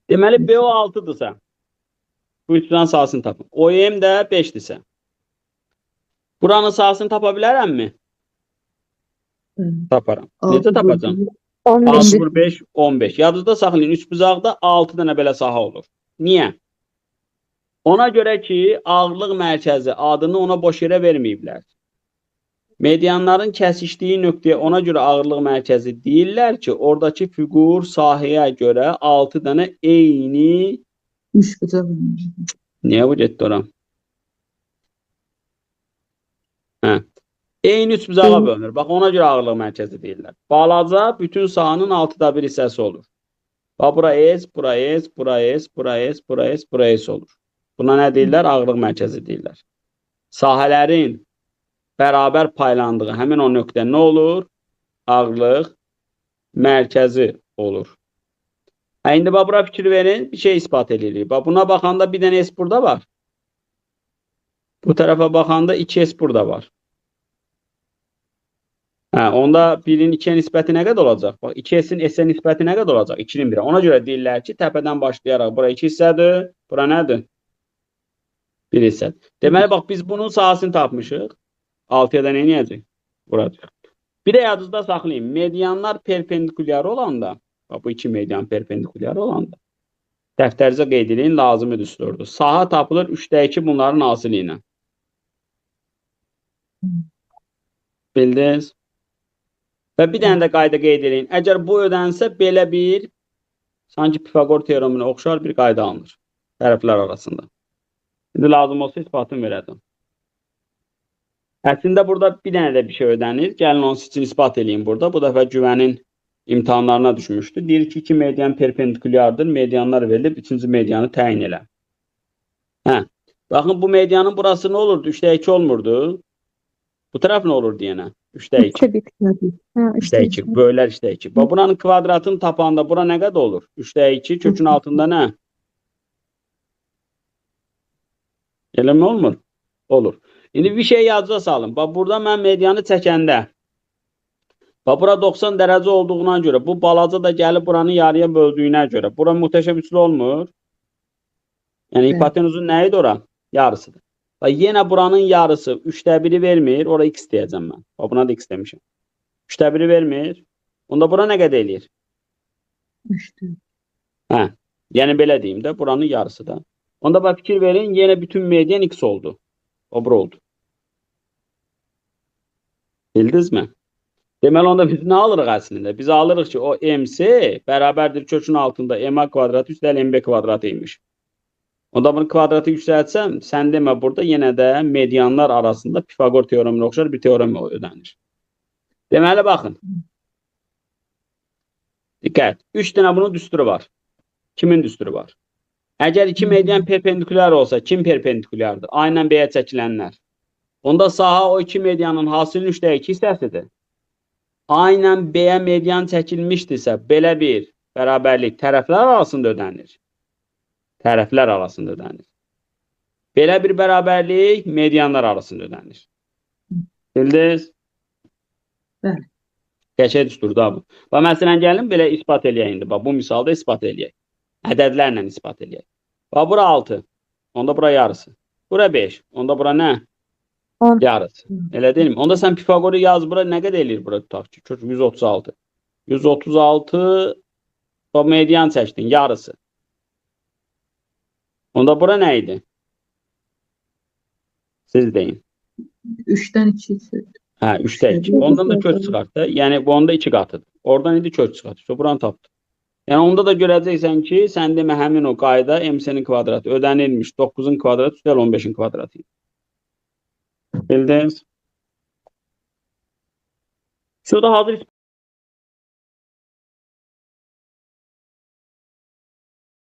Deməli BO 6-dırsa, bu üçünün sahasını tapın. OM də 5-dirsə. Buranın sahasını tapa bilərəmmi? Taparam. Necə tapacam? 6 vur 5, 15. Yadınızda saxlayın, üçbucaqda 6 dənə belə saha olur. Niyə? Ona görə ki, ağırlıq mərkəzi adını ona boş yerə verməyiblər. Medianların kəsişdiyi nöqtəyə ona görə ağırlıq mərkəzi deyirlər ki, oradakı fiqur sahəyə görə 6 dənə eyni... Üçbucaq. Niyə bu getdi ora? Eyni üçbucağa bölünür. Bax, ona görə ağırlıq mərkəzi deyirlər. Balaca bütün sahanın 6da 1 hissəsi olur. Bax, bura S, bura S, bura S, bura S, bura S, bura S olur. Buna nə deyirlər? Ağırlıq mərkəzi deyirlər. Sahələrin bərabər paylandığı həmin o nöqtə nə olur? Ağırlıq mərkəzi olur. İndi bax, bura fikir verin, bir şey ispat edirik. Bax, buna baxanda bir dənə S burada var. Bu tərəfə baxanda 2S burada var. Onda 1-in 2-yə nisbəti nə qədər olacaq? Bax, 2S-in S-ə nisbəti nə qədər olacaq? 2-nin 1-ə. Ona görə deyirlər ki, təpədən başlayaraq bura 2 hissədir, bura nədir? 1 hissədir. Deməli, bax, biz bunun sahasını tapmışıq. 6-ya da nə edəcək? Vuracaq. Bir də yadınızda saxlayın. Medianlar perpendikulyar olanda, bax, bu iki median perpendikulyar olanda, dəftərinizə qeyd edin, lazımi düsturdur. Saha tapılır 3-2 bunların asili ilə. Bildiniz? Və bir dənə də qayda qeyd edin. Əgər bu ödənsə, belə bir, sanki Pifagor teoreminə oxşar bir qayda alınır tərəflər arasında. İndi lazım olsa isbatını verəcəm. Əslində burada bir dənə də bir şey ödənir. Gəlin onu sizin isbat edin burada. Bu dəfə güvənin imtahanlarına düşmüşdü. Deyir ki, 2 median perpendikulyardır. Medianlar verilib, 3-cü medianı təyin elə. Baxın, bu medianın burası nə olurdu? 3-2 olmurdu. Bu tərəf nə olur deyənə? 3-2. 3-2. Bölər 3-2. Buranın kvadratını tapanda bura nə qədər olur? 3-2 kökün altında nə? Eləmi olmur? Olur. İndi bir şey yazıca salın. Bax, burada mən medianı çəkəndə, bax, bura 90 dərəcə olduğuna görə, bu balaca da gəlib buranı yarıya böldüyünə görə, bura muhteşem üçlü olmur. Yəni, hipotenuzun nə idi ora? Yarısıdır. Bax, yenə buranın yarısı 3-də 1-i vermir. Ora x deyəcəm mən. Bax, buna da x demişim. 3-də 1-i vermir. Onda bura nə qədər eləyir? 3-də. Yəni, belə deyim də, buranın yarısı da. Onda bax, fikir verin, yenə bütün median x oldu. O bura oldu. Bildiniz mi? Deməli, onda biz nə alırıq əslində? Biz alırıq ki, o MC bərabərdir kökün altında MA kvadratı üstəl MB kvadratı imiş. Onda bunu kvadratı yüksəltsəm, sən demə burada yenə də medianlar arasında Pifagor teoreminə oxşar bir teorem ödənir. Deməli, baxın. Diqqət. 3 dənə bunun düsturu var. Kimin düsturu var? Əgər 2 median perpendikulyar olsa, kim perpendikulyardır? A ilə B-yə çəkilənlər. Onda saha o 2 medianın hasilinin 3-2 hissəsidir. A ilə B-yə median çəkilmişdirsə, belə bir bərabərlik tərəflər arasında ödənir. Tərəflər arasında ödənir. Belə bir bərabərlik medianlar arasında ödənir. Bildiniz? Bəli. Qəşəng düsturdur da bu. Bax, məsələn, gəlin belə ispat eləyək indi. Bax, bu misalda ispat eləyək. Ədədlərlə ispat eləyək. Bax, bura 6. Onda bura yarısı. Bura 5. Onda bura nə? 10. Yarısı. Elə deyilmi? Onda sən Pifagoru yaz, bura nə qədər eləyir bura tutaq ki? 136. 136 bax, median çəkdin, yarısı. Onda bura nə idi? Siz deyin. 3-dən 2 hissədir. 3-də 2. Ondan da kök çıxart da. Yəni, bu onda 2 qatıdır. Oradan indi kök çıxart. İşte buranı tapdı. Yəni, onda da görəcəksən ki, sən demə həmin o qayda MC-nin kvadratı ödənilmiş 9-un kvadratı üstəl 15-in kvadratı. Bildiniz? Şurada hazır